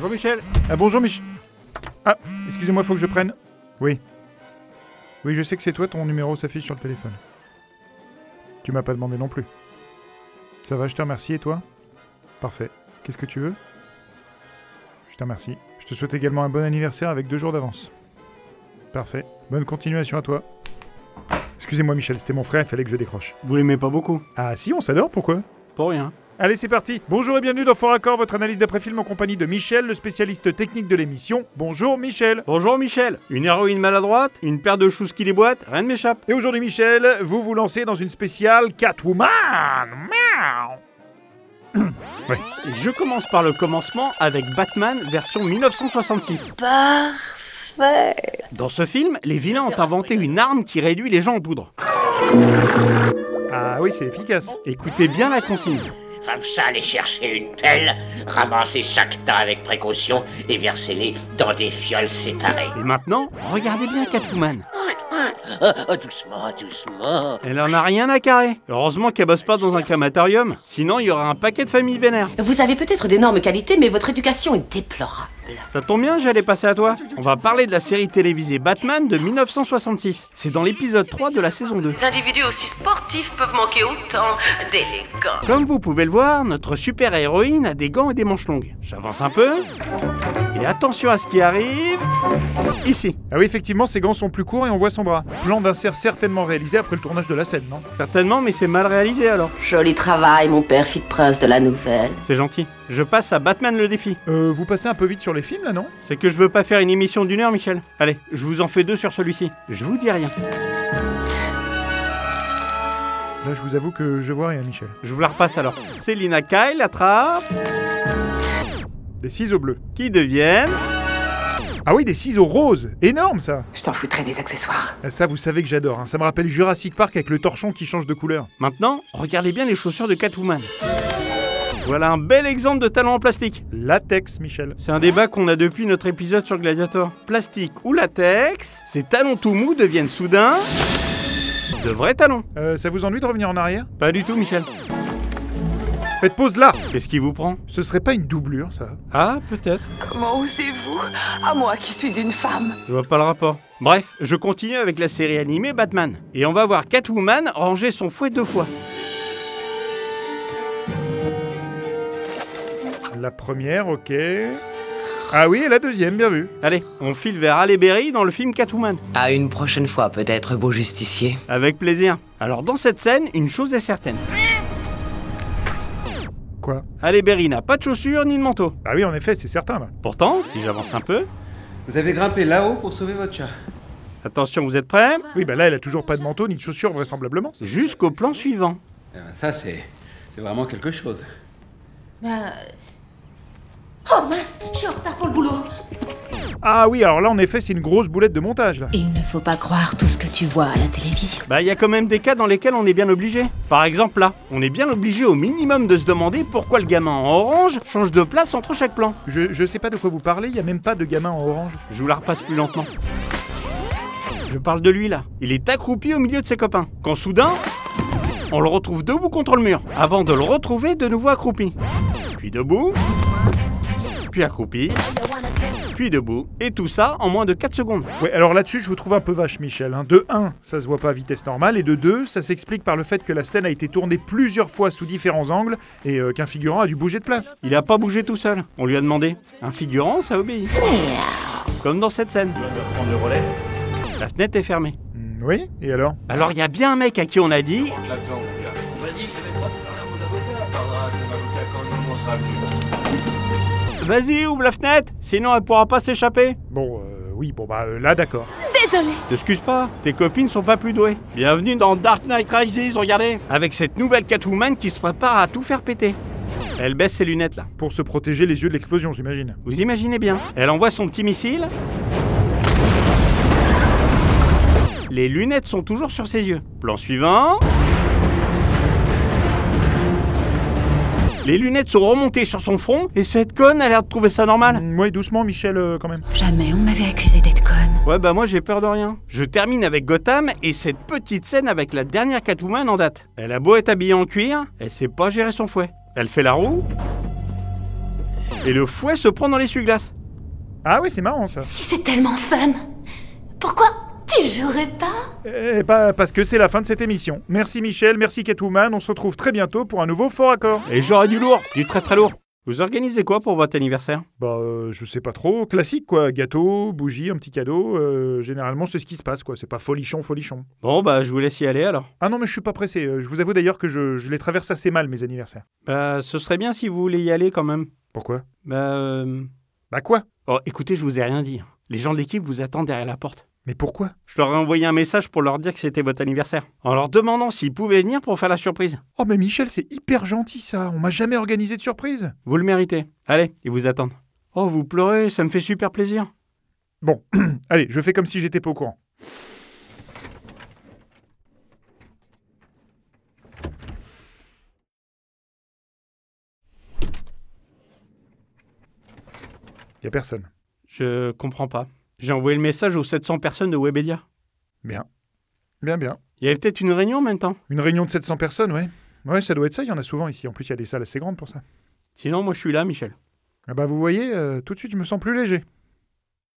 Bonjour Michel. Ah bonjour Michel. Ah, excusez-moi, faut que je prenne. Oui. Oui, je sais que c'est toi, ton numéro s'affiche sur le téléphone. Tu m'as pas demandé non plus. Ça va, je te remercie, et toi? Parfait. Qu'est-ce que tu veux? Je te remercie. Je te souhaite également un bon anniversaire avec 2 jours d'avance. Parfait. Bonne continuation à toi. Excusez-moi Michel, c'était mon frère, il fallait que je décroche. Vous l'aimez pas beaucoup? Ah si, on s'adore, pourquoi? Pour rien. Allez, c'est parti. Bonjour et bienvenue dans Fort Accord, votre analyse d'après-film en compagnie de Michel, le spécialiste technique de l'émission. Bonjour Michel. Bonjour Michel. Une héroïne maladroite, une paire de choux qui déboîtent, rien ne m'échappe. Et aujourd'hui Michel, vous vous lancez dans une spéciale Catwoman. Miaou. Ouais. Et je commence par le commencement avec Batman version 1966. Parfait. Dans ce film, les vilains ont inventé une arme qui réduit les gens en poudre. Ah oui, c'est efficace. Écoutez bien la consigne. Femme ça, allez chercher une pelle, ramassez chaque tas avec précaution et versez-les dans des fioles séparées. Et maintenant, regardez bien Catwoman. Oh, doucement, doucement. Elle en a rien à carrer. Heureusement qu'elle bosse pas dans un crématorium, sinon il y aura un paquet de familles vénères. Vous avez peut-être d'énormes qualités, mais votre éducation est déplorable. Ça tombe bien, j'allais passer à toi. On va parler de la série télévisée Batman de 1966. C'est dans l'épisode 3 de la saison 2. Des individus aussi sportifs peuvent manquer autant d'élégance. Comme vous pouvez le voir, notre super-héroïne a des gants et des manches longues. J'avance un peu. Et attention à ce qui arrive. Ici. Ah oui, effectivement, ses gants sont plus courts et on voit son bras. Plan d'insert certainement réalisé après le tournage de la scène, non? Certainement, mais c'est mal réalisé alors. Joli travail, mon perfide prince de la nouvelle. C'est gentil. Je passe à Batman le défi. Vous passez un peu vite sur les films, là, non? C'est que je veux pas faire une émission d'1 heure, Michel. Allez, je vous en fais 2 sur celui-ci. Je vous dis rien. Là, je vous avoue que je vois rien, Michel. Je vous la repasse alors. Selina Kyle attrape. Des ciseaux bleus. Qui deviennent... Ah oui, des ciseaux roses. Énorme, ça. Je t'en foutrais des accessoires. Ça, vous savez que j'adore, hein. Ça me rappelle Jurassic Park avec le torchon qui change de couleur. Maintenant, regardez bien les chaussures de Catwoman. Voilà un bel exemple de talon en plastique. Latex, Michel. C'est un débat qu'on a depuis notre épisode sur Gladiator. Plastique ou latex, ces talons tout mous deviennent soudain... de vrais talons. Ça vous ennuie de revenir en arrière? Pas du tout, Michel. Faites pause là. Qu'est-ce qui vous prend? Ce serait pas une doublure, ça? Ah, peut-être. Comment osez-vous? À moi qui suis une femme. Je vois pas le rapport. Bref, je continue avec la série animée Batman. Et on va voir Catwoman ranger son fouet 2 fois. La première, ok. Ah oui, et la deuxième, bien vu. Allez, on file vers Halle Berry dans le film Catwoman. À une prochaine fois, peut-être, beau justicier. Avec plaisir. Alors dans cette scène, une chose est certaine. Quoi? Halle Berry n'a pas de chaussures ni de manteau. Ah oui, en effet, c'est certain, là. Pourtant, si j'avance un peu... Vous avez grimpé là-haut pour sauver votre chat. Attention, vous êtes prêts? Oui, bah là, elle a toujours pas de manteau ni de chaussures, vraisemblablement. Jusqu'au plan suivant. Eh ben ça, c'est vraiment quelque chose. Oh mince, je suis en retard pour le boulot. Ah oui, alors là, en effet, c'est une grosse boulette de montage, là. Il ne faut pas croire tout ce que tu vois à la télévision. Bah, il y a quand même des cas dans lesquels on est bien obligé. Par exemple, là, on est bien obligé au minimum de se demander pourquoi le gamin en orange change de place entre chaque plan. Je sais pas de quoi vous parlez, il y a même pas de gamin en orange. Je vous la repasse plus lentement. Je parle de lui, là. Il est accroupi au milieu de ses copains. Quand soudain, on le retrouve debout contre le mur, avant de le retrouver de nouveau accroupi. Puis debout, puis accroupi, puis debout, et tout ça en moins de 4 secondes. Ouais, alors là-dessus, je vous trouve un peu vache, Michel. Hein. De 1, ça se voit pas à vitesse normale, et de 2, ça s'explique par le fait que la scène a été tournée plusieurs fois sous différents angles, et qu'un figurant a dû bouger de place. Il a pas bougé tout seul, on lui a demandé. Un figurant, ça obéit. Comme dans cette scène. Prendre le relais. La fenêtre est fermée. Oui, et alors? Alors il y a bien un mec à qui on a dit... Vas-y, ouvre la fenêtre, sinon elle pourra pas s'échapper. Bon, oui, bon bah là, d'accord. Désolée. T'excuses pas, tes copines sont pas plus douées. Bienvenue dans Dark Knight Rises, regardez. Avec cette nouvelle Catwoman qui se prépare à tout faire péter. Elle baisse ses lunettes là. Pour se protéger les yeux de l'explosion, j'imagine. Vous imaginez bien. Elle envoie son petit missile. Les lunettes sont toujours sur ses yeux. Plan suivant. Les lunettes sont remontées sur son front et cette conne a l'air de trouver ça normal. Ouais, doucement, Michel, quand même. Jamais on m'avait accusé d'être conne. Ouais, bah moi j'ai peur de rien. Je termine avec Gotham et cette petite scène avec la dernière Catwoman en date. Elle a beau être habillée en cuir, elle sait pas gérer son fouet. Elle fait la roue. et le fouet se prend dans l'essuie-glace. Ah oui, c'est marrant ça. Si c'est tellement fun, pourquoi tu jouerais pas? Pas parce que c'est la fin de cette émission. Merci Michel, merci Catwoman, on se retrouve très bientôt pour un nouveau Fort Accord. Et j'aurai du lourd, du très très lourd. Vous organisez quoi pour votre anniversaire? Je sais pas trop, classique quoi, gâteau, bougie, un petit cadeau, généralement c'est ce qui se passe quoi, c'est pas folichon. Bon bah je vous laisse y aller alors. Ah non mais je suis pas pressé, je vous avoue d'ailleurs que je les traverse assez mal mes anniversaires. Bah ce serait bien si vous voulez y aller quand même. Pourquoi? Bah quoi? Oh écoutez, je vous ai rien dit. Les gens de l'équipe vous attendent derrière la porte. Mais pourquoi? Je leur ai envoyé un message pour leur dire que c'était votre anniversaire, en leur demandant s'ils pouvaient venir pour faire la surprise. Oh mais Michel, c'est hyper gentil ça, on m'a jamais organisé de surprise. Vous le méritez. Allez, ils vous attendent. Oh, vous pleurez, ça me fait super plaisir. Bon, allez, je fais comme si j'étais pas au courant. Y a personne. Je comprends pas. J'ai envoyé le message aux 700 personnes de Webedia. Bien. Il y avait peut-être une réunion en même temps. Une réunion de 700 personnes, ouais. Ouais, ça doit être ça, il y en a souvent ici. En plus, il y a des salles assez grandes pour ça. Sinon, moi je suis là, Michel. Ah bah vous voyez, tout de suite, je me sens plus léger.